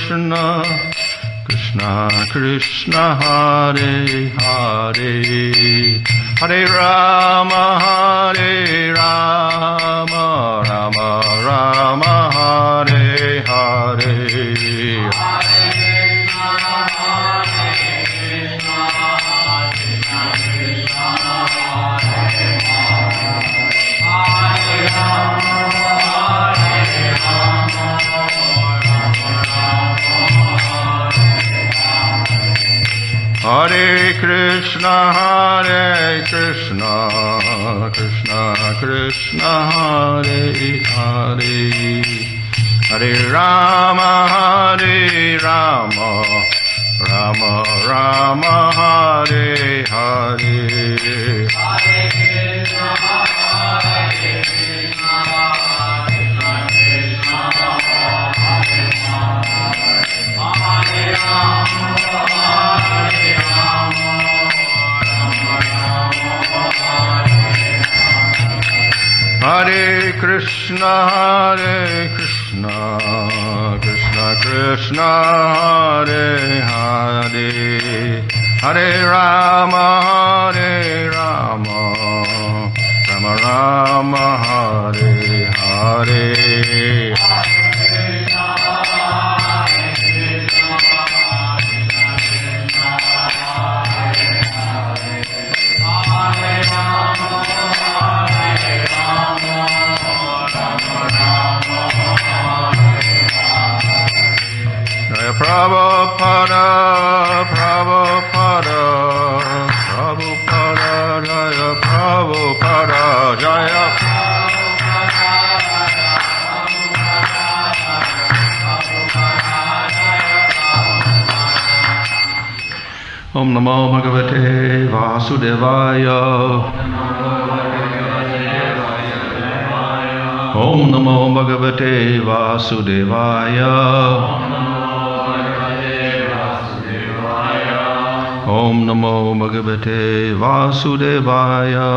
Krishna, Krishna Krishna Hare Hare, Hare Rama Hare Rama, Rama Rama Hare Hare. Hare Krishna, Krishna Krishna, Hare Hare, Hare Rama, Rama Rama, Hare Hare. Hare Krishna, Krishna Krishna, Hare Hare, Hare Rama, Rama Rama, Hare Hare. Prabhupada, Prabhupada, Prabhupada, Jaya Prabhupada, Jaya. Om Namo Bhagavate Vasudevaya. Om Namo Bhagavate Vasudevaya. Om Namo Bhagavate Vasudevaya.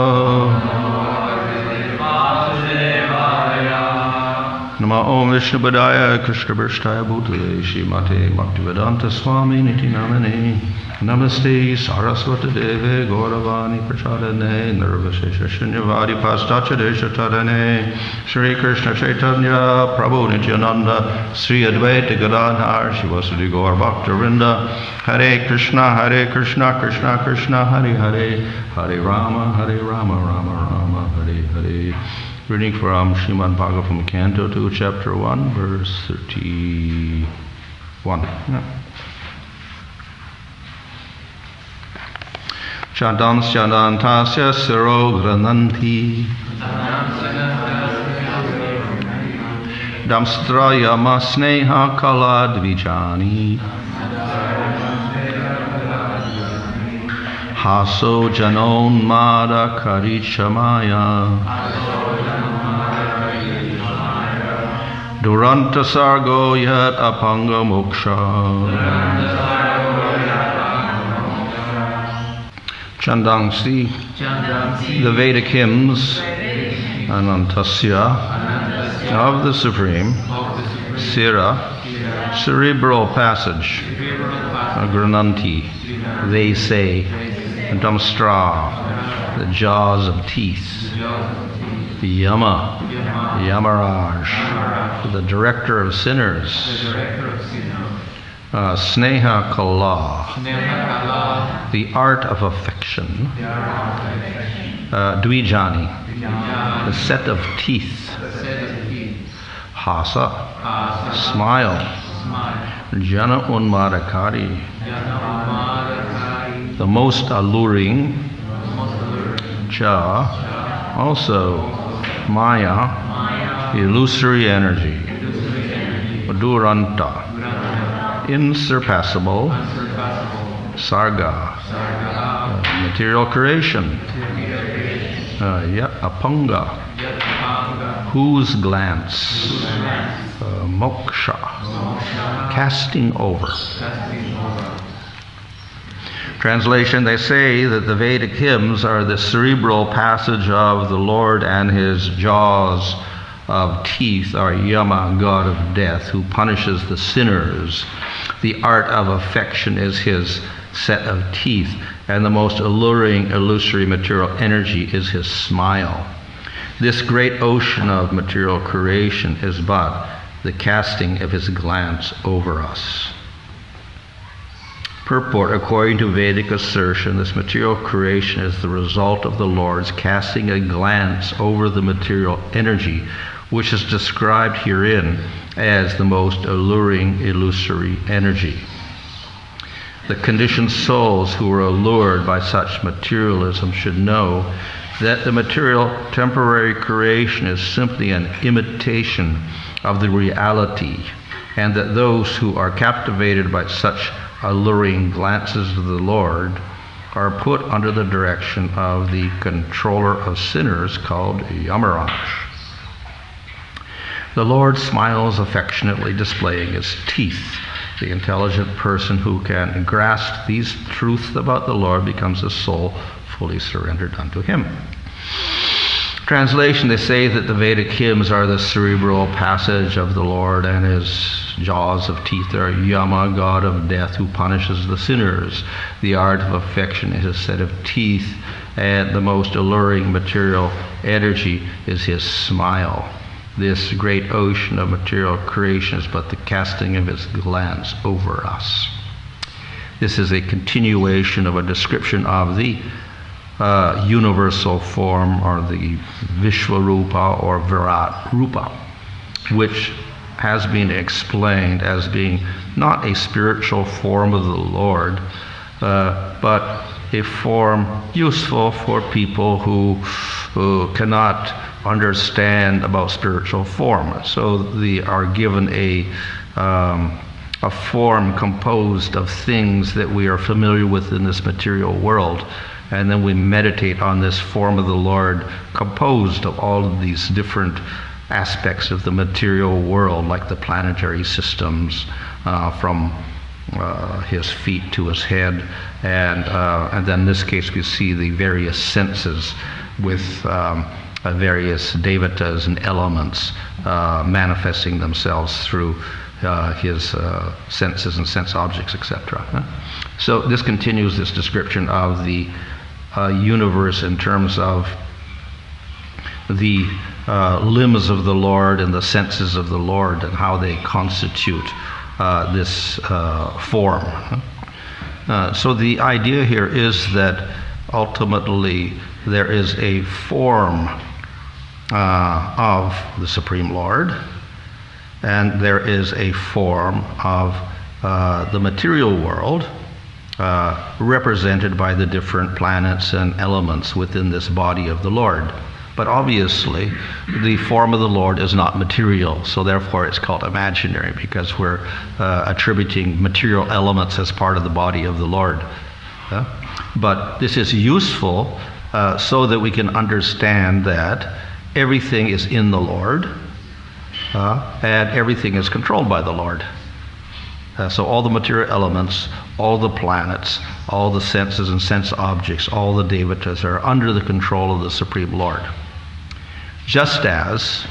Nama Om Vishnu Padaya Krishna Prasthaya Bhutale Shrimate Bhaktivedanta Swami Niti Namane Namaste Saraswati Deve Gauravani Prachadane Nirvashesha Shunyavadi Pastacha Desha Tadane Shri Krishna Chaitanya Prabhu Nityananda Sri Advaita Gadadhar Shivasudi Gaur Bhaktarinda Hare Krishna Krishna Krishna Hare Hare Hare Rama Rama Rama Hare Hare. Reading from Srimad Bhagavatam, Canto 2, Chapter 1, verse 31. Chandantasya siro grananti Damstrayama sneha kaladvijani Haso janon mada karichamaya Duranta sargo yat apanga moksha. Chandangsi, the Vedic hymns, Anantasya, of the Supreme, Sira, cerebral passage, Grananti, they say, Damstra, the jaws of teeth, Yama, Yamaraj, the director of sinners, Sneha Kala, the art of affection, Dvijani, the set of teeth, Hasa, smile, Jana Unmadakari, the most alluring, Cha, also Maya, illusory energy, Duranta, insurpassable, Sarga, material creation, Apanga, whose glance, Moksha, casting over. Translation, they say that the Vedic hymns are the cerebral passage of the Lord and his jaws of teeth are Yama, god of death, who punishes the sinners. The art of affection is his set of teeth, and the most alluring, illusory material energy is his smile. This great ocean of material creation is but the casting of his glance over us. Purport: according to Vedic assertion, this material creation is the result of the Lord's casting a glance over the material energy, which is described herein as the most alluring, illusory energy. The conditioned souls who are allured by such materialism should know that the material temporary creation is simply an imitation of the reality, and that those who are captivated by such alluring glances of the Lord are put under the direction of the controller of sinners called Yamaraj. The Lord smiles affectionately, displaying his teeth. The intelligent person who can grasp these truths about the Lord becomes a soul fully surrendered unto him. Translation: they say that the Vedic hymns are the cerebral passage of the Lord, and his jaws of teeth are Yama, god of death, who punishes the sinners. The art of affection is his set of teeth, and the most alluring material energy is his smile. This great ocean of material creation is but the casting of his glance over us. This is a continuation of a description of the universal form, or the Vishwarupa or Virat Rupa, which has been explained as being not a spiritual form of the Lord, but a form useful for people who cannot understand about spiritual form. So they are given a form composed of things that we are familiar with in this material world, and then we meditate on this form of the Lord composed of all of these different aspects of the material world, like the planetary systems, from his feet to his head, and then in this case we see the various senses with various devatas and elements manifesting themselves through his senses and sense objects, etc. So this continues this description of the universe in terms of the limbs of the Lord and the senses of the Lord, and how they constitute this form. So the idea here is that ultimately there is a form of the Supreme Lord, and there is a form of the material world, represented by the different planets and elements within this body of the Lord. But obviously, the form of the Lord is not material, so therefore it's called imaginary, because we're attributing material elements as part of the body of the Lord. But this is useful so that we can understand that everything is in the Lord, and everything is controlled by the Lord. So all the material elements, all the planets, all the senses and sense objects, all the devatas are under the control of the Supreme Lord. Just as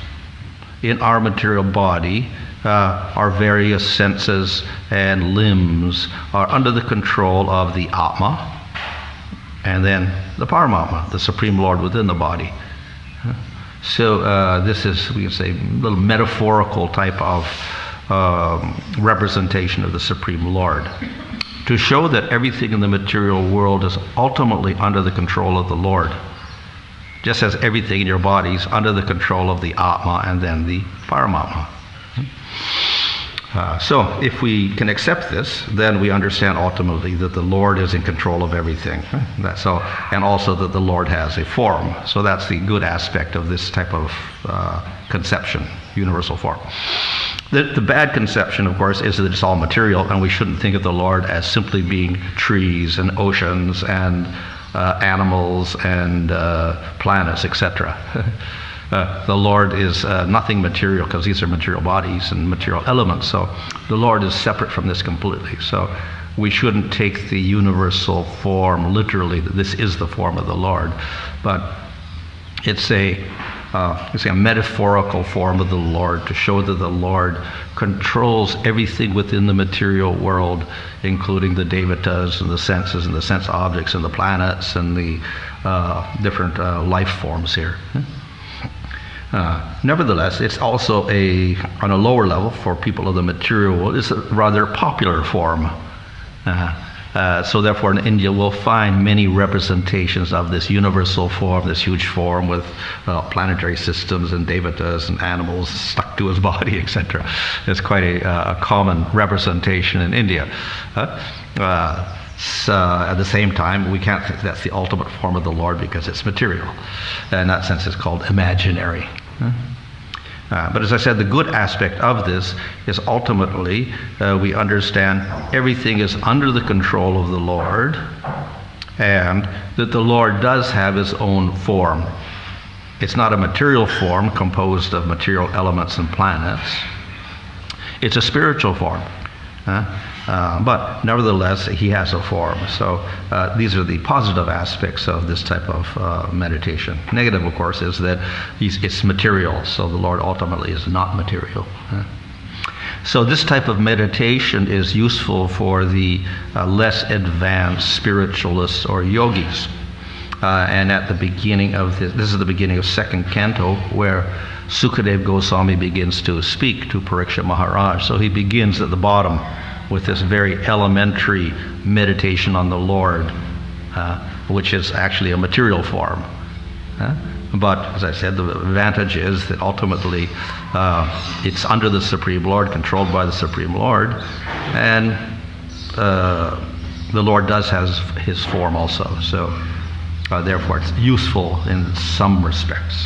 in our material body, our various senses and limbs are under the control of the Atma, and then the Paramatma, the Supreme Lord within the body. So this is, we can say, a little metaphorical type of representation of the Supreme Lord, to show that everything in the material world is ultimately under the control of the Lord, just as everything in your body is under the control of the Atma and then the Paramatma. So if we can accept this, then we understand ultimately that the Lord is in control of everything. That's so, and also that the Lord has a form. So that's the good aspect of this type of conception, universal form. The bad conception, of course, is that it's all material, and we shouldn't think of the Lord as simply being trees and oceans and animals and planets, etc. The Lord is nothing material, because these are material bodies and material elements. So the Lord is separate from this completely. So we shouldn't take the universal form literally, that this is the form of the Lord. But it's a a metaphorical form of the Lord to show that the Lord controls everything within the material world, including the devatas and the senses and the sense objects and the planets and the different life forms here. Nevertheless, it's also on a lower level for people of the material world, it's a rather popular form. So therefore in India we'll find many representations of this universal form, this huge form with planetary systems and devatas and animals stuck to his body, etc. It's quite a common representation in India. So at the same time, we can't think that's the ultimate form of the Lord because it's material. In that sense, it's called imaginary. But as I said, the good aspect of this is ultimately we understand everything is under the control of the Lord, and that the Lord does have his own form. It's not a material form composed of material elements and planets. It's a spiritual form. But nevertheless, he has a form. So these are the positive aspects of this type of meditation. Negative, of course, is that it's material. So the Lord ultimately is not material. So this type of meditation is useful for the less advanced spiritualists or yogis. And at the beginning of this is the beginning of second canto, where Sukadeva Goswami begins to speak to Parikshit Maharaj. So he begins at the bottom with this very elementary meditation on the Lord, which is actually a material form. But as I said, the advantage is that ultimately it's under the Supreme Lord, controlled by the Supreme Lord, and the Lord does have his form also. So therefore it's useful in some respects.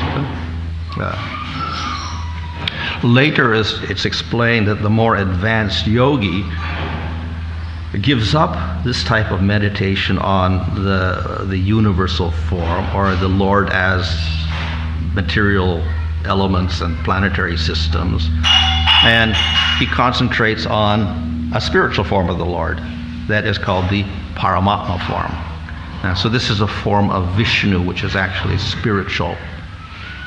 Later it's explained that the more advanced yogi gives up this type of meditation on the universal form, or the Lord as material elements and planetary systems, and he concentrates on a spiritual form of the Lord that is called the Paramatma form. So this is a form of Vishnu, which is actually spiritual.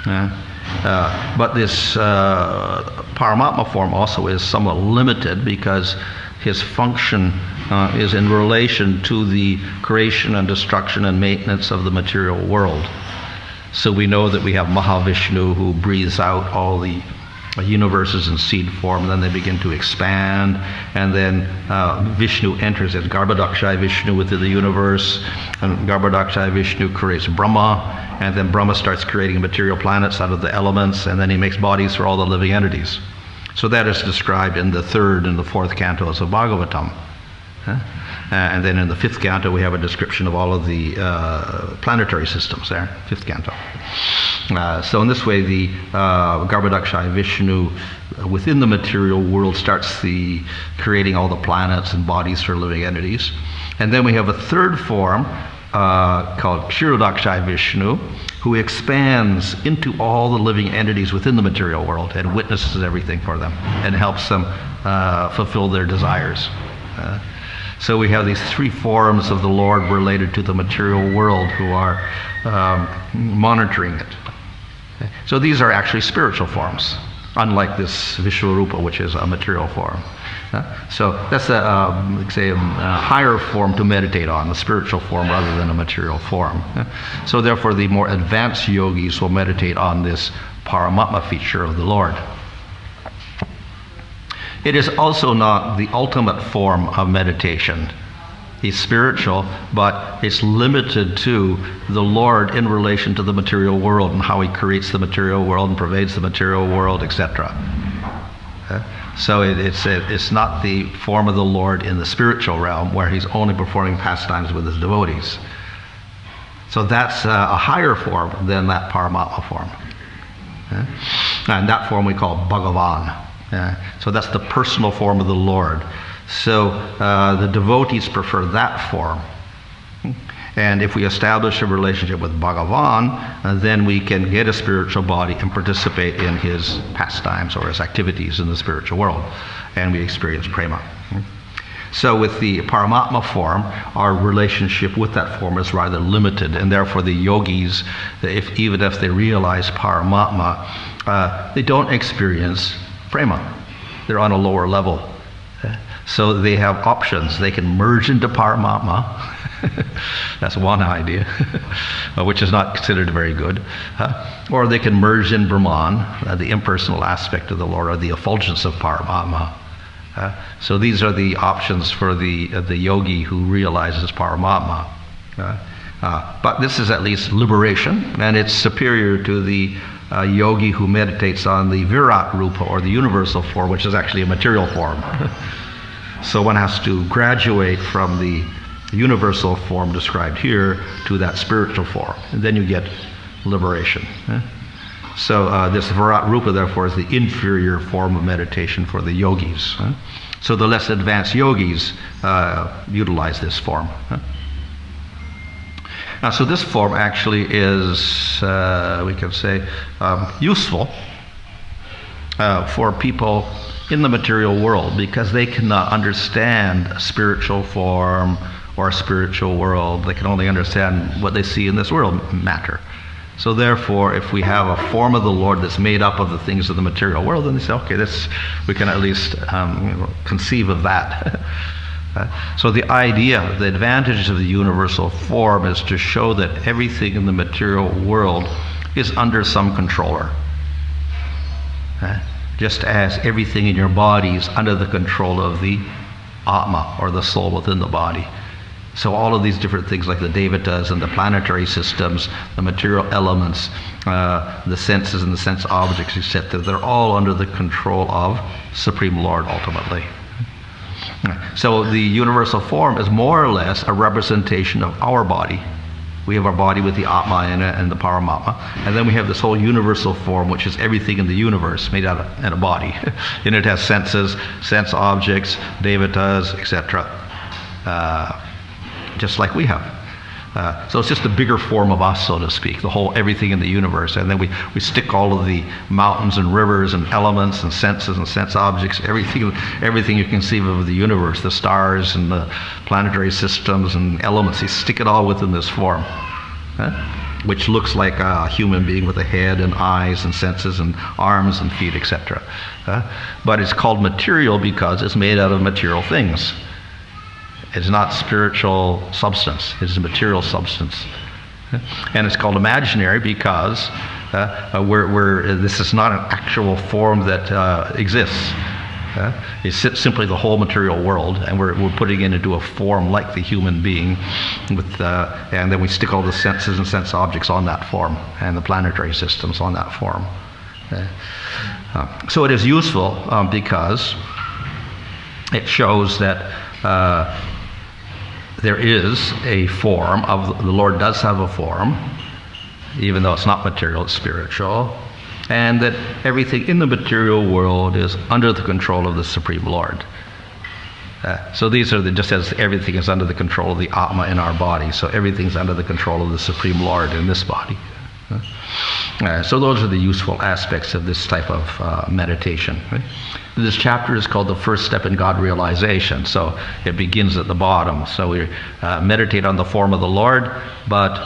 But this Paramatma form also is somewhat limited because his function is in relation to the creation and destruction and maintenance of the material world. So we know that we have Mahavishnu who breathes out all the universes in seed form, and then they begin to expand, and then Vishnu enters as Garbhodakshaya Vishnu within the universe, and Garbhodakshaya Vishnu creates Brahma, and then Brahma starts creating material planets out of the elements, and then he makes bodies for all the living entities. So that is described in the third and the fourth cantos of Bhagavatam. And then in the fifth canto we have a description of all of the planetary systems there, fifth canto. So in this way the Garbhodakshaya Vishnu within the material world starts creating all the planets and bodies for living entities. And then we have a third form called Kshirodakshaya Vishnu, who expands into all the living entities within the material world and witnesses everything for them and helps them fulfill their desires. So we have these three forms of the Lord related to the material world who are monitoring it. So these are actually spiritual forms, unlike this Vishwarupa, which is a material form. So that's a higher form to meditate on, the spiritual form rather than a material form. So therefore the more advanced yogis will meditate on this Paramatma feature of the Lord. It is also not the ultimate form of meditation. It's spiritual, but it's limited to the Lord in relation to the material world and how he creates the material world and pervades the material world, etc. So it's not the form of the Lord in the spiritual realm where he's only performing pastimes with his devotees. So that's a higher form than that Paramatma form. And that form we call Bhagavan. So that's the personal form of the Lord. So the devotees prefer that form. And if we establish a relationship with Bhagavan, then we can get a spiritual body and participate in his pastimes or his activities in the spiritual world. And we experience prema. So with the Paramatma form, our relationship with that form is rather limited, and therefore the yogis, even if they realize Paramatma, they don't experience prema. They're on a lower level. So they have options. They can merge into Paramatma. That's one idea, which is not considered very good. Or they can merge in Brahman, the impersonal aspect of the Lord, or the effulgence of Paramatma. So these are the options for the yogi who realizes Paramatma. But this is at least liberation, and it's superior to the yogi who meditates on the Virat Rupa, or the universal form, which is actually a material form. So one has to graduate from the universal form described here to that spiritual form, and then you get liberation. So this Virat Rupa, therefore, is the inferior form of meditation for the yogis. So the less advanced yogis utilize this form. Now, so this form actually is, we can say, useful for people in the material world, because they cannot understand a spiritual form or a spiritual world. They can only understand what they see in this world, matter. So therefore, if we have a form of the Lord that's made up of the things of the material world, then they say, okay, we can at least conceive of that. So the idea, the advantage of the universal form is to show that everything in the material world is under some controller. Just as everything in your body is under the control of the Atma, or the soul within the body. So all of these different things, like the devatas and the planetary systems, the material elements, the senses and the sense objects, etc., they're all under the control of Supreme Lord ultimately. So the universal form is more or less a representation of our body. We have our body with the Atma in it and the Paramatma, and then we have this whole universal form, which is everything in the universe made out of in a body. And it has senses, sense objects, devatas, etc., just like we have. So it's just a bigger form of us, so to speak, the whole everything in the universe. And then we stick all of the mountains and rivers and elements and senses and sense objects, everything you can see of the universe, the stars and the planetary systems and elements, you stick it all within this form, which looks like a human being with a head and eyes and senses and arms and feet, etc. But it's called material because it's made out of material things. It's not spiritual substance, it's a material substance. And it's called imaginary because this is not an actual form that exists. It's simply the whole material world, and we're putting it into a form like the human being, and then we stick all the senses and sense objects on that form, and the planetary systems on that form. So it is useful because it shows that there is a form of the Lord does have a form, even though it's not material, it's spiritual, and that everything in the material world is under the control of the Supreme Lord. So these are just as everything is under the control of the Atma in our body, so everything's under the control of the Supreme Lord in this body. So those are the useful aspects of this type of meditation. Right? This chapter is called The First Step in God Realization, so it begins at the bottom. So we meditate on the form of the Lord, but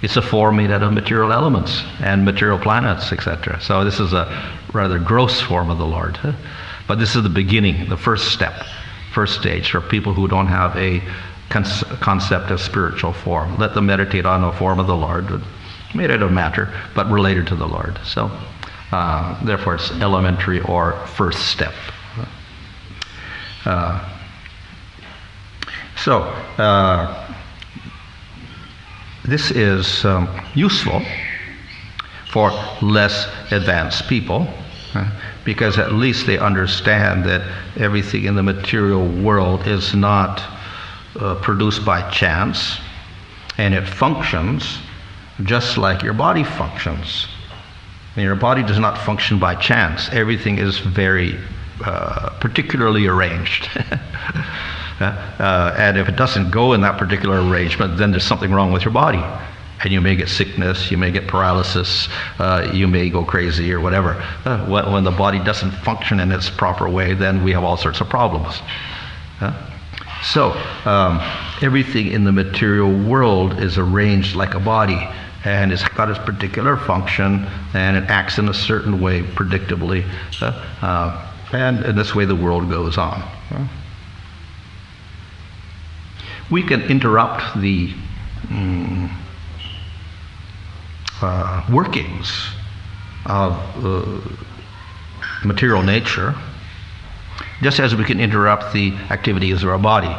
it's a form made out of material elements and material planets, etc. So this is a rather gross form of the Lord. But this is the beginning, the first step, first stage for people who don't have a concept of spiritual form. Let them meditate on the form of the Lord, made out of matter, but related to the Lord. So therefore it's elementary or first step. This is useful for less advanced people, because at least they understand that everything in the material world is not produced by chance, and it functions just like your body functions. And your body does not function by chance. Everything is very particularly arranged. And if it doesn't go in that particular arrangement, then there's something wrong with your body. And you may get sickness, you may get paralysis, you may go crazy or whatever. When the body doesn't function in its proper way, then we have all sorts of problems. So everything in the material world is arranged like a body, and it's got its particular function, and it acts in a certain way predictably, and in this way the world goes on. We can interrupt the workings of material nature, just as we can interrupt the activities of our body.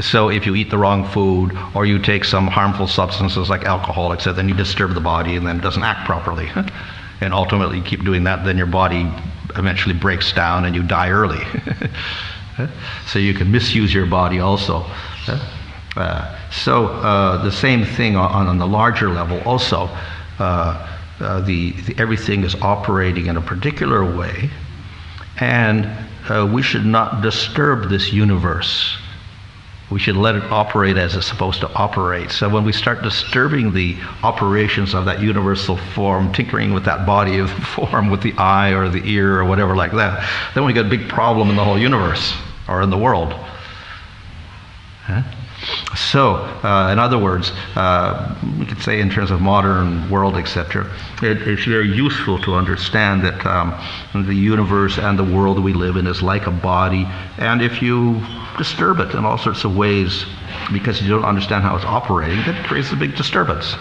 So if you eat the wrong food, or you take some harmful substances like alcohol, etc., then you disturb the body and then it doesn't act properly. And ultimately you keep doing that, then your body eventually breaks down and you die early. So you can misuse your body also. So the same thing on the larger level also. Everything is operating in a particular way, and we should not disturb this universe. We should let it operate as it's supposed to operate. So when we start disturbing the operations of that universal form, tinkering with that body of the form, with the eye or the ear or whatever like that, then we get a big problem in the whole universe or in the world. So, in other words, we could say in terms of modern world, etc., it's very useful to understand that the universe and the world we live in is like a body, and if you disturb it in all sorts of ways because you don't understand how it's operating, that creates a big disturbance.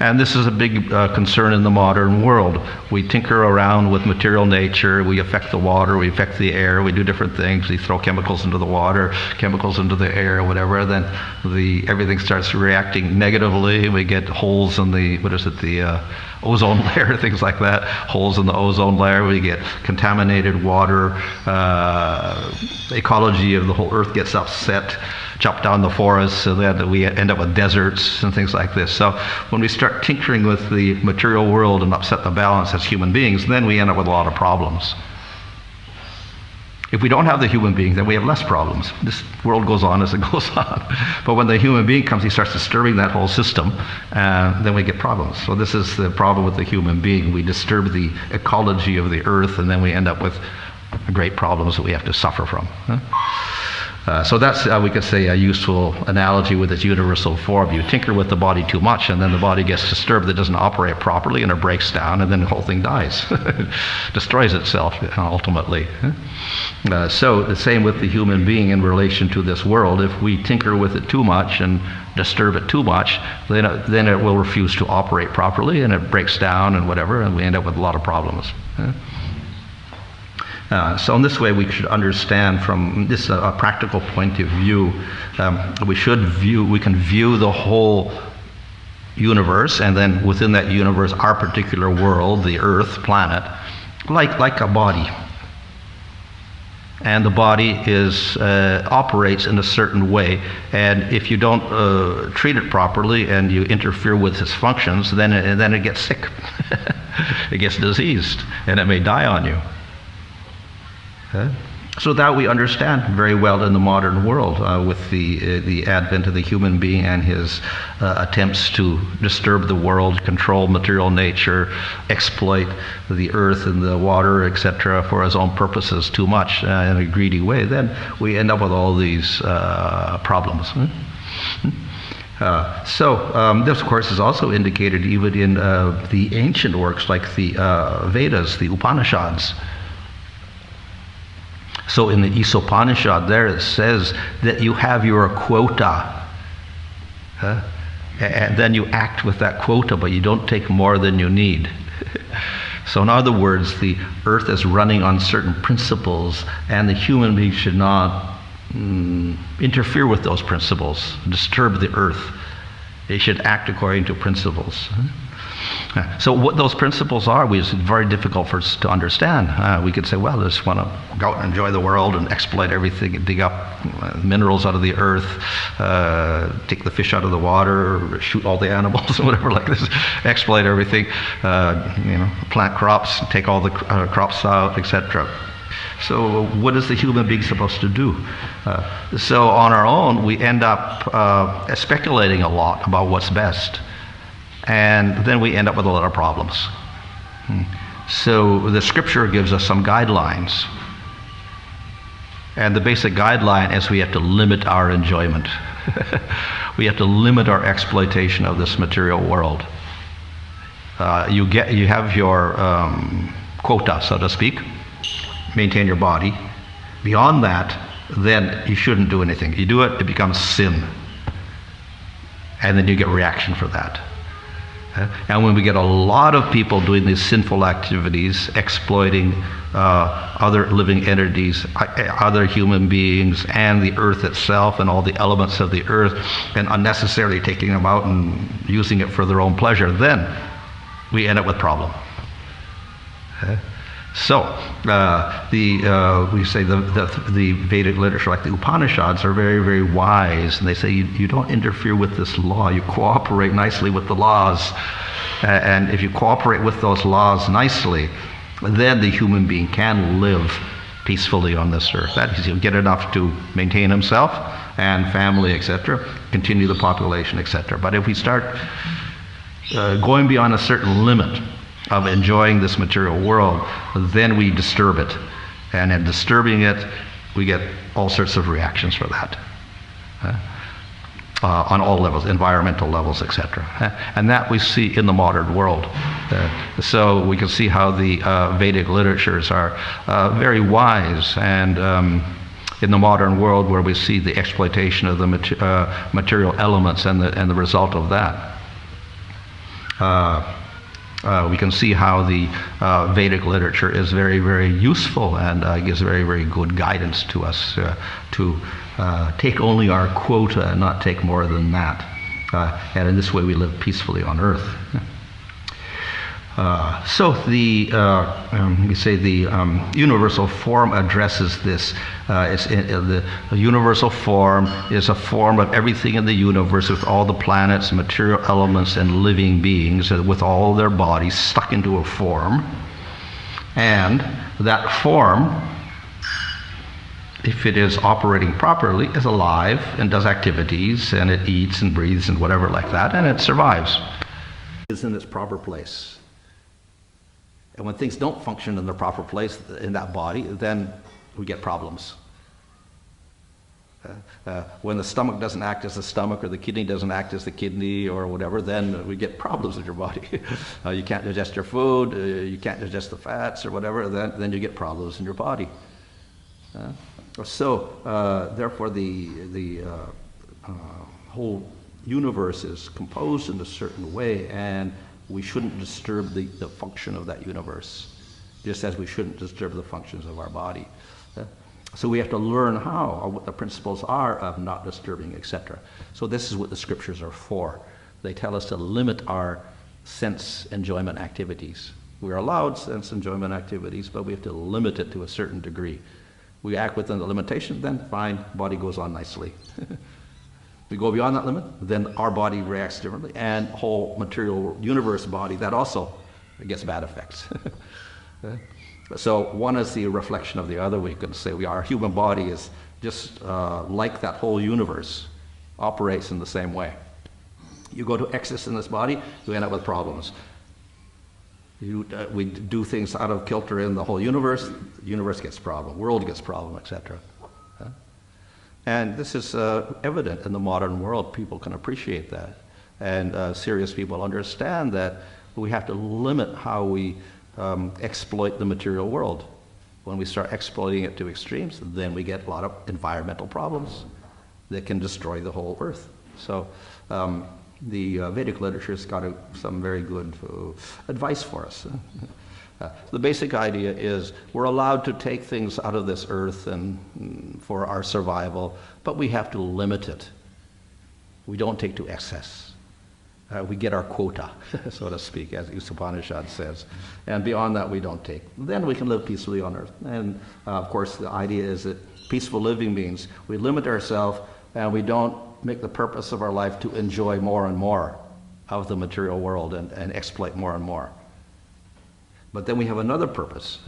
And this is a big concern in the modern world. We tinker around with material nature, we affect the water, we affect the air, we do different things, we throw chemicals into the water, chemicals into the air, whatever, then everything starts reacting negatively, we get holes in the ozone layer, things like that, holes in the ozone layer, we get contaminated water, ecology of the whole earth gets upset, chop down the forests, so that we end up with deserts and things like this. So when we start tinkering with the material world and upset the balance as human beings, then we end up with a lot of problems. If we don't have the human being, then we have less problems. This world goes on as it goes on. But when the human being comes, he starts disturbing that whole system, then we get problems. So this is the problem with the human being. We disturb the ecology of the earth, and then we end up with great problems that we have to suffer from. So that's, we could say, a useful analogy with its universal form. You tinker with the body too much, and then the body gets disturbed, it doesn't operate properly, and it breaks down, and then the whole thing dies. Destroys itself, ultimately. So the same with the human being in relation to this world. If we tinker with it too much and disturb it too much, then it will refuse to operate properly, and it breaks down and whatever, and we end up with a lot of problems. So in this way, we should understand from this a practical point of view. We can view the whole universe, and then within that universe, our particular world, the Earth, planet, like a body. And the body operates in a certain way, and if you don't treat it properly and you interfere with its functions, then it gets sick. It gets diseased, and it may die on you. So that we understand very well in the modern world with the advent of the human being and his attempts to disturb the world, control material nature, exploit the earth and the water, etc., for his own purposes too much in a greedy way. Then we end up with all these problems. So this, of course, is also indicated even in the ancient works like the Vedas, the Upanishads. So in the Isopanishad there it says that you have your quota, and then you act with that quota, but you don't take more than you need. So in other words, the earth is running on certain principles, and the human being should not interfere with those principles, disturb the earth. They should act according to principles. So what those principles are, it's very difficult for us to understand. We could say, well, I just want to go out and enjoy the world and exploit everything and dig up minerals out of the earth, take the fish out of the water, shoot all the animals and whatever like this, exploit everything, plant crops, take all the crops out, etc. So what is the human being supposed to do? So on our own, we end up speculating a lot about what's best. And then we end up with a lot of problems. So the scripture gives us some guidelines. And the basic guideline is we have to limit our enjoyment. We have to limit our exploitation of this material world. You have your quota, so to speak. Maintain your body. Beyond that, then you shouldn't do anything. You do it, it becomes sin. And then you get reaction for that. And when we get a lot of people doing these sinful activities, exploiting other living entities, other human beings, and the earth itself, and all the elements of the earth, and unnecessarily taking them out and using it for their own pleasure, then we end up with problem. So, we say the Vedic literature, like the Upanishads, are very, very wise, and they say you don't interfere with this law, you cooperate nicely with the laws. And if you cooperate with those laws nicely, then the human being can live peacefully on this earth. That is, he'll get enough to maintain himself and family, etc., continue the population, etc. But if we start going beyond a certain limit of enjoying this material world, then we disturb it. And in disturbing it, we get all sorts of reactions for that. On all levels, environmental levels, etc. And that we see in the modern world. So we can see how the Vedic literatures are very wise, and in the modern world where we see the exploitation of the material elements and the result of that. We can see how the Vedic literature is very, very useful and gives very, very good guidance to us to take only our quota and not take more than that. And in this way we live peacefully on earth. So the universal form addresses this. The universal form is a form of everything in the universe, with all the planets, material elements, and living beings, with all their bodies stuck into a form. And that form, if it is operating properly, is alive and does activities, and it eats and breathes and whatever like that, and it survives. It's in its proper place. And when things don't function in their proper place in that body, then we get problems. When the stomach doesn't act as the stomach, or the kidney doesn't act as the kidney, or whatever, then we get problems with your body. You can't digest your food, you can't digest the fats or whatever, then you get problems in your body. Therefore the whole universe is composed in a certain way, and we shouldn't disturb the function of that universe, just as we shouldn't disturb the functions of our body. So we have to learn how, or what the principles are of not disturbing, etc. So this is what the scriptures are for. They tell us to limit our sense enjoyment activities. We're allowed sense enjoyment activities, but we have to limit it to a certain degree. We act within the limitation, then fine, body goes on nicely. We go beyond that limit, then our body reacts differently, and whole material universe body, that also gets bad effects. So one is the reflection of the other. We could say our human body is just like that whole universe, operates in the same way. You go to excess in this body, you end up with problems. We do things out of kilter in the whole universe, the universe gets problem, world gets problem, etc. And this is evident in the modern world. People can appreciate that. And serious people understand that we have to limit how we exploit the material world. When we start exploiting it to extremes, then we get a lot of environmental problems that can destroy the whole earth. So the Vedic literature's got some very good advice for us. The basic idea is we're allowed to take things out of this earth and for our survival, but we have to limit it. We don't take to excess. We get our quota, so to speak, as Upanishad says. And beyond that, we don't take. Then we can live peacefully on earth. And of course, the idea is that peaceful living means we limit ourselves and we don't make the purpose of our life to enjoy more and more of the material world and exploit more and more. But then we have another purpose.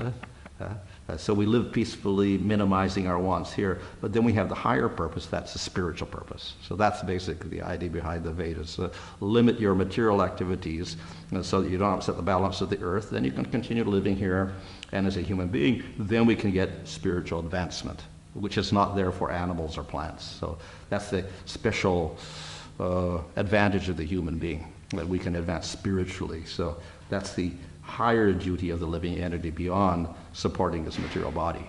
So we live peacefully, minimizing our wants here. But then we have the higher purpose, that's the spiritual purpose. So that's basically the idea behind the Vedas. Limit your material activities so that you don't upset the balance of the earth. Then you can continue living here, and as a human being, then we can get spiritual advancement. which is not there for animals or plants. So that's the special advantage of the human being, that we can advance spiritually. So that's the higher duty of the living entity beyond supporting this material body.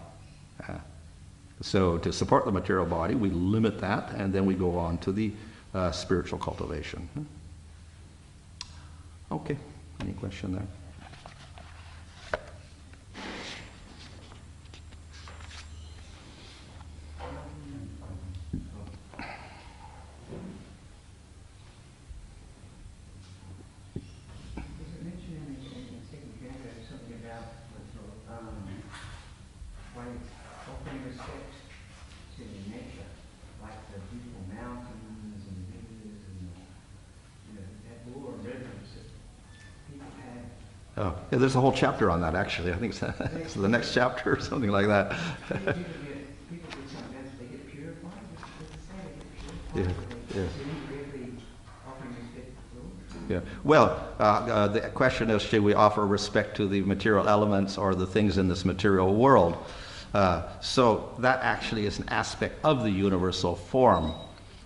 So to support the material body, we limit that, and then we go on to the spiritual cultivation. Okay, any question there? Oh, yeah, there's a whole chapter on that, actually. I think it's the next chapter or something like that. Yeah. Well, the question is, should we offer respect to the material elements or the things in this material world? So that actually is an aspect of the universal form.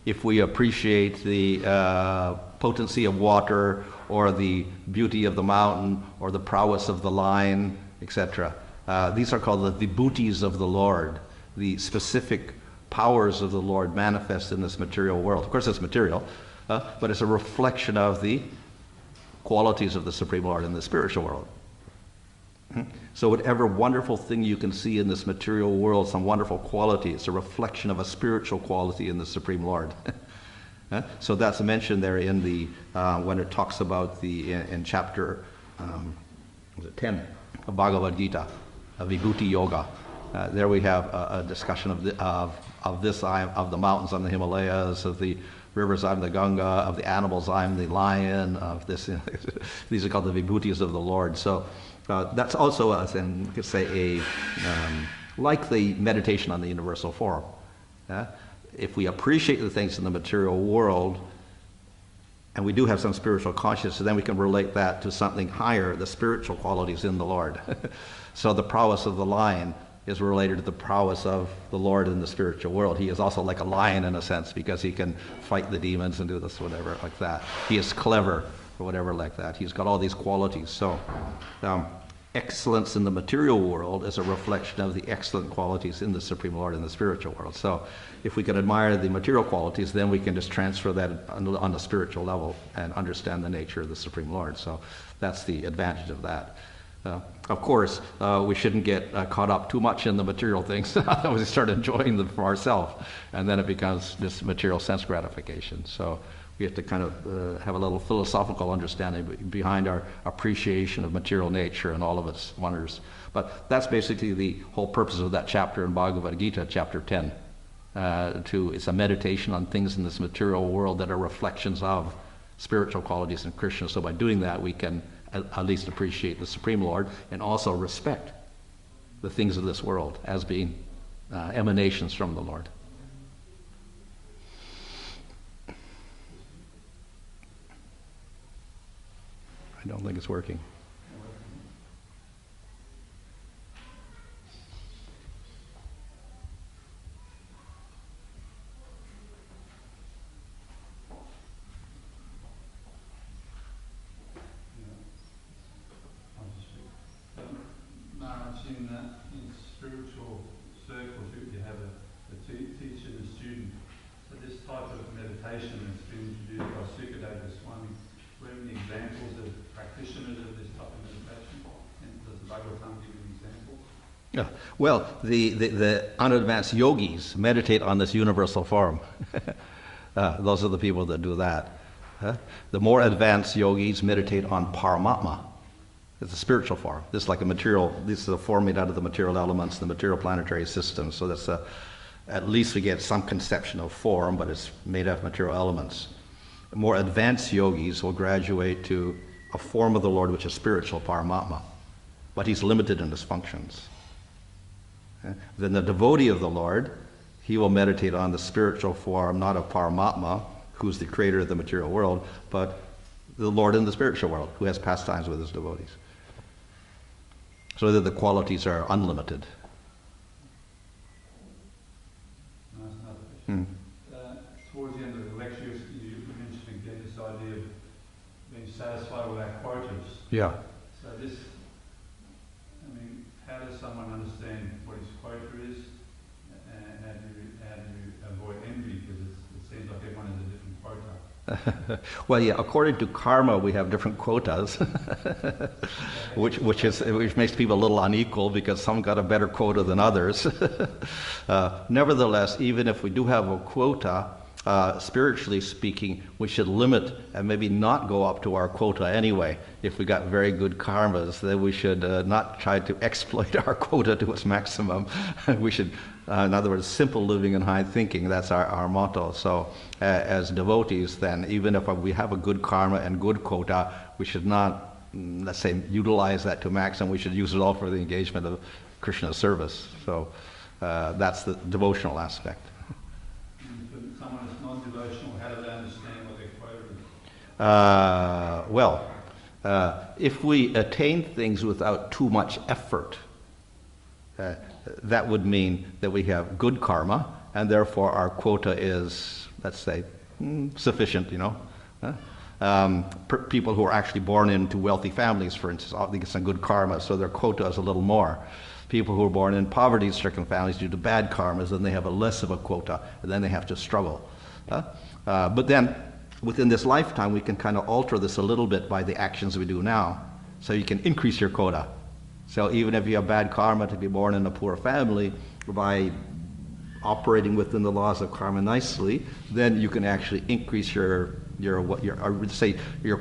If we appreciate the potency of water, or the beauty of the mountain, or the prowess of the lion, etc. These are called the vibhutis of the Lord, the specific powers of the Lord manifest in this material world. Of course, it's material, but it's a reflection of the qualities of the Supreme Lord in the spiritual world. So whatever wonderful thing you can see in this material world, some wonderful quality, it's a reflection of a spiritual quality in the Supreme Lord. So that's mentioned there in the when it talks about the in chapter 10 of Bhagavad Gita, Vibhuti Yoga. There we have a discussion of this. Of the mountains on the Himalayas, of the rivers I'm the Ganga, of the animals I'm the lion. Of this, these are called the Vibhutis of the Lord. So that's also you could say like the meditation on the universal form. If we appreciate the things in the material world, and we do have some spiritual consciousness, then we can relate that to something higher, the spiritual qualities in the Lord. So the prowess of the lion is related to the prowess of the Lord in the spiritual world. He is also like a lion in a sense, because he can fight the demons and do this, whatever, like that. He is clever, or whatever, like that. He's got all these qualities. So excellence in the material world is a reflection of the excellent qualities in the Supreme Lord in the spiritual world. So if we can admire the material qualities, then we can just transfer that on the spiritual level and understand the nature of the Supreme Lord. So that's the advantage of that. Of course, we shouldn't get caught up too much in the material things. We start enjoying them for ourselves, and then it becomes just material sense gratification. So we have to kind of have a little philosophical understanding behind our appreciation of material nature and all of its wonders. But that's basically the whole purpose of that chapter in Bhagavad Gita, chapter 10. It's a meditation on things in this material world that are reflections of spiritual qualities in Krishna. So by doing that, we can at least appreciate the Supreme Lord and also respect the things of this world as being emanations from the Lord. I don't think it's working. No, I've seen that in spiritual circles you have a teacher and a student. So this type of meditation has been introduced by ISKCON Swami. Were there any examples of practitioners of this type of meditation? And does the Bhagavatam give an example? Yeah. Well, the unadvanced yogis meditate on this universal form. Those are the people that do that. The more advanced yogis meditate on Paramatma. It's a spiritual form. This is like a material, this is a form made out of the material elements, the material planetary system. So that's at least we get some conception of form, but it's made out of material elements. The more advanced yogis will graduate to a form of the Lord which is spiritual, Paramatma. But he's limited in his functions. Then the devotee of the Lord, he will meditate on the spiritual form, not of Paramatma, who's the creator of the material world, but the Lord in the spiritual world, who has pastimes with his devotees. So that the qualities are unlimited. Towards the end of the lecture, you mentioned again this idea of being satisfied with our quotas. Yeah. So this, I mean, how does someone understand what his quota is, and how do you avoid envy? Because it seems like everyone has a different quota. Well, yeah, according to karma, we have different quotas, which makes people a little unequal because some got a better quota than others. Nevertheless, even if we do have a quota, spiritually speaking, we should limit and maybe not go up to our quota anyway. If we got very good karmas, then we should not try to exploit our quota to its maximum. We should, in other words, simple living and high thinking, that's our motto. So as devotees, then, even if we have a good karma and good quota, we should not, let's say, utilize that to maximum. We should use it all for the engagement of Krishna's service. So that's the devotional aspect. Someone that's non-devotional, how do they understand what their quota is? If we attain things without too much effort, that would mean that we have good karma, and therefore our quota is, let's say, sufficient, you know. People who are actually born into wealthy families, for instance, they get some good karma, so their quota is a little more. People who are born in poverty-stricken families due to bad karmas, then they have a less of a quota, and then they have to struggle. But then, within this lifetime, we can kind of alter this a little bit by the actions we do now. So you can increase your quota. So even if you have bad karma to be born in a poor family, by operating within the laws of karma nicely, then you can actually increase your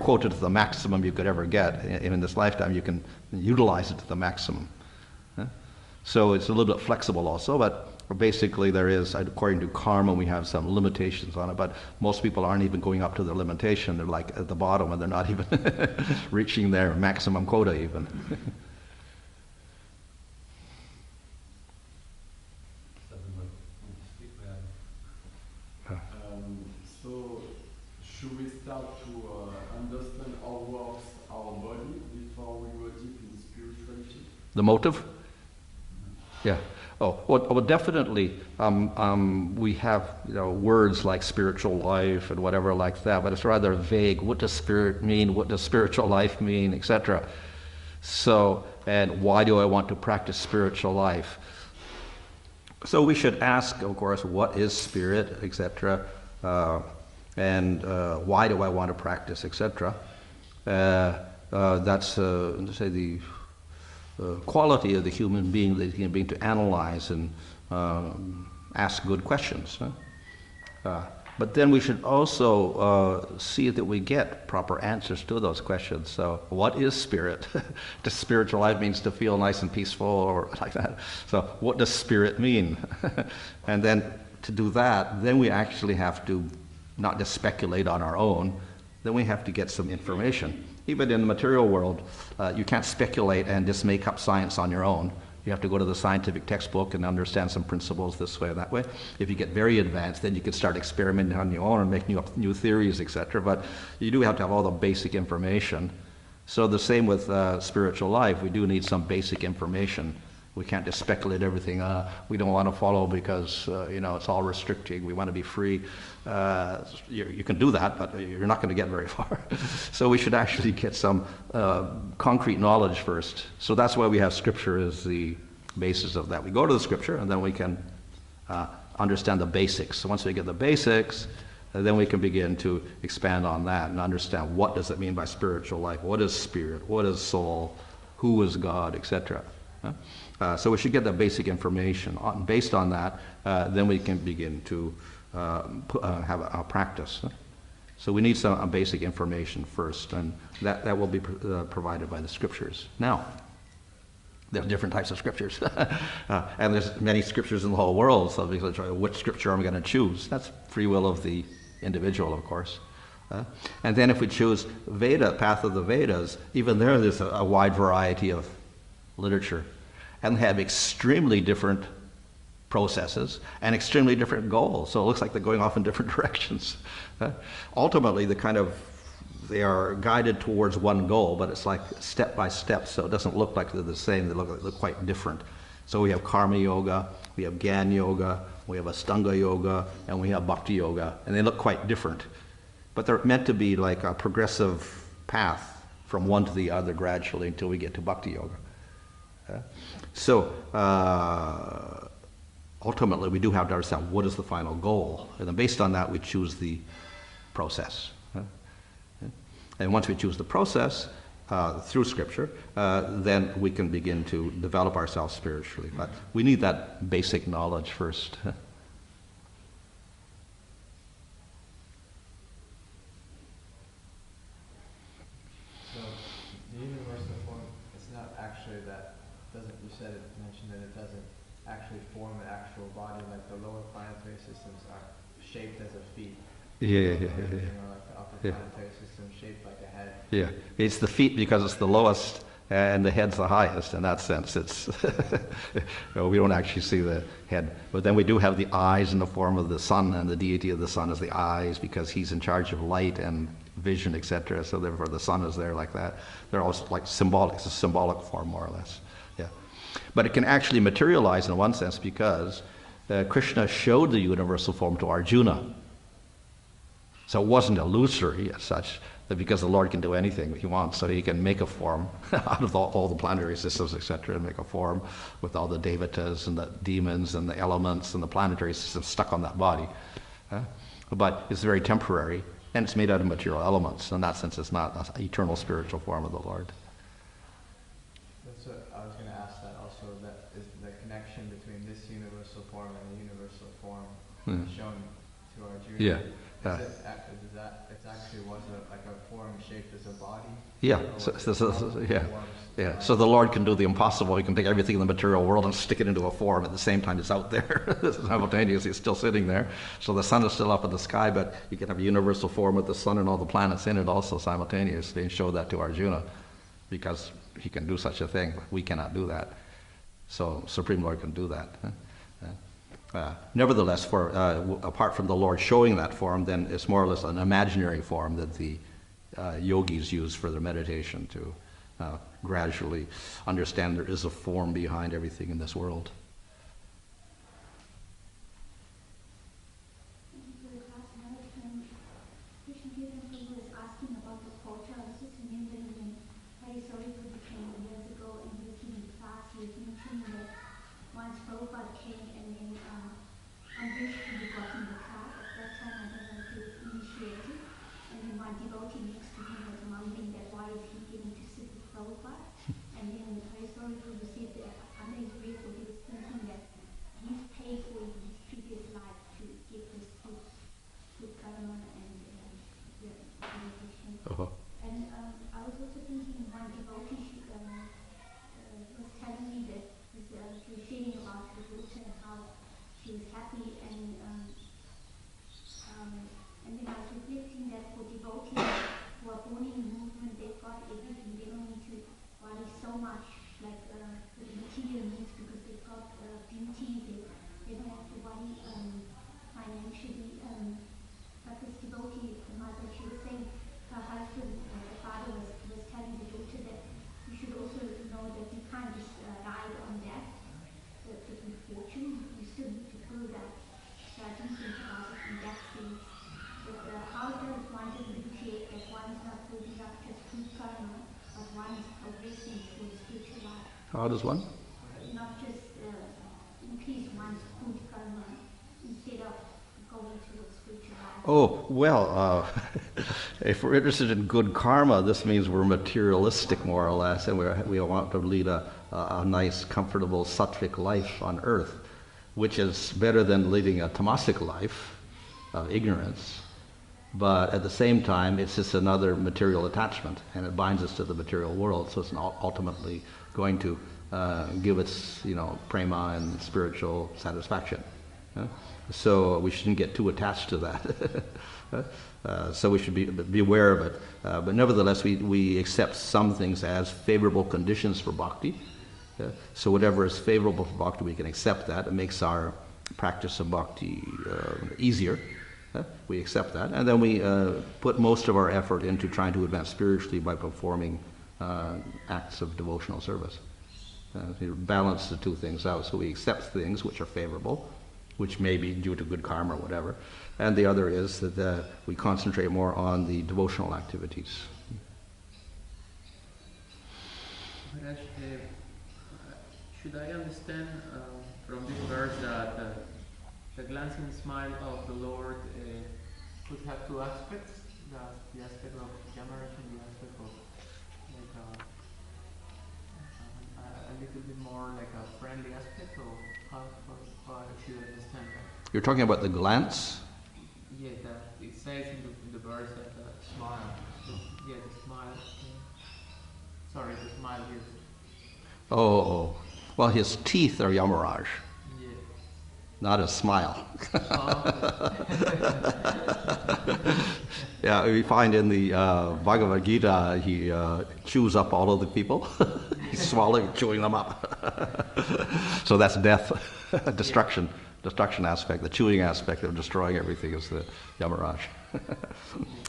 quota to the maximum you could ever get. And in this lifetime, you can utilize it to the maximum. So it's a little bit flexible also, but basically there is, according to karma, we have some limitations on it, but most people aren't even going up to their limitation. They're like at the bottom, and they're not even reaching their maximum quota even. So should we start to understand how works our body before we go deep in spirituality? The motive? Yeah. Oh, well, definitely. We have, words like spiritual life and whatever like that, but it's rather vague. What does spirit mean? What does spiritual life mean, etc.? So, and why do I want to practice spiritual life? So we should ask, of course, what is spirit, etc., and why do I want to practice, etc. That's, say, the quality of the human being, to analyze and ask good questions. But then we should also see that we get proper answers to those questions. So what is spirit? Does spiritual life means to feel nice and peaceful or like that? So what does spirit mean? And then to do that, then we actually have to not just speculate on our own, then we have to get some information. Even in the material world, you can't speculate and just make up science on your own. You have to go to the scientific textbook and understand some principles this way or that way. If you get very advanced, then you can start experimenting on your own and making up new theories, etc. But you do have to have all the basic information. So the same with spiritual life. We do need some basic information. We can't just speculate everything. We don't want to follow because it's all restricting. We want to be free. You can do that, but you're not going to get very far. So we should actually get some concrete knowledge first. So that's why we have Scripture as the basis of that. We go to the Scripture, and then we can understand the basics. So once we get the basics, then we can begin to expand on that and understand what does it mean by spiritual life. What is spirit? What is soul? Who is God? Etc. So we should get the basic information. Based on that, then we can begin to have a practice. So we need some basic information first, and that will be provided by the Scriptures. Now, there are different types of Scriptures, and there's many Scriptures in the whole world, so which Scripture am I going to choose? That's free will of the individual, of course. And then if we choose Veda, path of the Vedas, even there's a wide variety of literature, and have extremely different processes and extremely different goals. So it looks like they're going off in different directions. Ultimately, they are guided towards one goal, but it's like step by step, so it doesn't look like they're the same. They look quite different. So we have Karma Yoga, we have Gyan Yoga, we have Astanga Yoga, and we have Bhakti Yoga, and they look quite different. But they're meant to be like a progressive path from one to the other gradually until we get to Bhakti Yoga. So ultimately we do have to understand what is the final goal, and then based on that we choose the process. And once we choose the process through Scripture, then we can begin to develop ourselves spiritually. But we need that basic knowledge first. So the universal form, it's not actually that, doesn't, you said it, mentioned that it doesn't actually form an actual body, like the lower planetary systems are shaped as a feet. Yeah. Like the upper planetary system shaped like a head. Yeah, it's the feet because it's the lowest and the head's the highest. In that sense, it's we don't actually see the head, but then we do have the eyes in the form of the sun, and the deity of the sun is the eyes because he's in charge of light and vision, etc. So therefore, the sun is there like that. They're also like symbolic. It's a symbolic form, more or less. Yeah, but it can actually materialize in one sense because Krishna showed the universal form to Arjuna. So it wasn't illusory as such, that because the Lord can do anything he wants, so he can make a form out of all the planetary systems, etc., and make a form with all the devatas and the demons and the elements and the planetary systems stuck on that body. But it's very temporary, and it's made out of material elements. In that sense, it's not an eternal spiritual form of the Lord. That's what I was going to ask that also, that is the connection between this universal form and the universal form shown to Arjuna. Yeah. It actually was like a form shaped as a body? Yeah. So the Lord can do the impossible. He can take everything in the material world and stick it into a form. At the same time, it's out there. Simultaneously, it's still sitting there. So the sun is still up in the sky, but you can have a universal form with the sun and all the planets in it also simultaneously, and show that to Arjuna, because he can do such a thing. We cannot do that. So Supreme Lord can do that. Nevertheless, apart from the Lord showing that form, then it's more or less an imaginary form that the yogis use for their meditation to gradually understand there is a form behind everything in this world. How does one? Not just increase one's good karma instead of going towards spiritual life. Oh, well, if we're interested in good karma, this means we're materialistic more or less, and we want to lead a nice, comfortable, sattvic life on earth, which is better than leading a tamasic life of ignorance. But at the same time, it's just another material attachment, and it binds us to the material world, so it's ultimately going to give its, prema and spiritual satisfaction. So we shouldn't get too attached to that. So we should be aware of it. But nevertheless, we accept some things as favorable conditions for bhakti. So whatever is favorable for bhakti, we can accept that. It makes our practice of bhakti easier. We accept that. And then we put most of our effort into trying to advance spiritually by performing acts of devotional service. To balance the two things out. So we accept things which are favorable, which may be due to good karma or whatever. And the other is that we concentrate more on the devotional activities. Maharaj, should I understand from this verse that the glancing smile of the Lord could have two aspects? The aspect of Yamaraj and the aspect of like a little bit more like a friendly aspect, or how should I understand that? You're talking about the glance? Yeah, that it says in the verse that the smile. The smile. Sorry, the smile here. Oh. Well, his teeth are Yamaraj. Yeah. Not a smile. Oh. Yeah, we find in the Bhagavad Gita, he chews up all of the people. He's swallowing, chewing them up. So that's death, destruction aspect. The chewing aspect of destroying everything is the Yamaraj.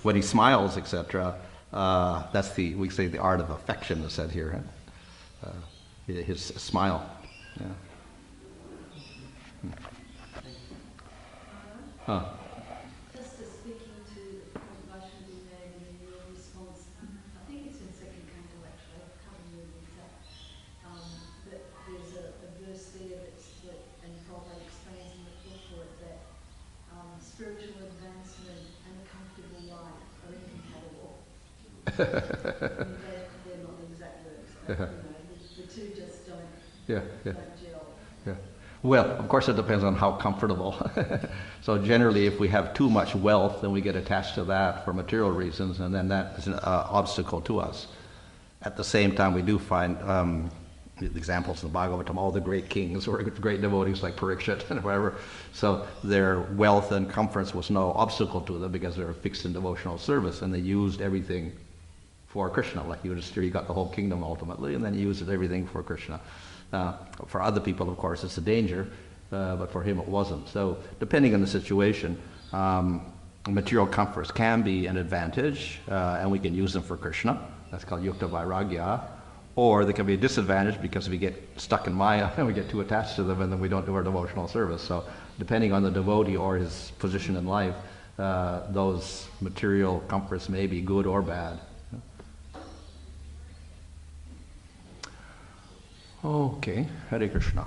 When he smiles, etc., that's we say the art of affection is said here. Huh? His smile. Yeah. Huh. Just speaking to the question you made in your response, I think it's in second canto actually, I can't remember the exact, that there's a verse there and Prabhupada explains in the booklet that spiritual advancement and a comfortable life are incompatible. They're not the exact words, but the two just don't gel. Yeah. Well, of course it depends on how comfortable. So generally if we have too much wealth, then we get attached to that for material reasons, and then that is an obstacle to us. At the same time, we do find examples in the Bhagavatam, all the great kings were great devotees like Parikshit and whatever. So their wealth and comforts was no obstacle to them because they were fixed in devotional service, and they used everything for Krishna. Like Yudhishthira, he got the whole kingdom ultimately, and then he used everything for Krishna. For other people, of course, it's a danger, but for him it wasn't. So depending on the situation, material comforts can be an advantage, and we can use them for Krishna. That's called yukta vairagya. Or they can be a disadvantage because we get stuck in Maya and we get too attached to them, and then we don't do our devotional service. So depending on the devotee or his position in life, those material comforts may be good or bad. Okay, Hare Krishna.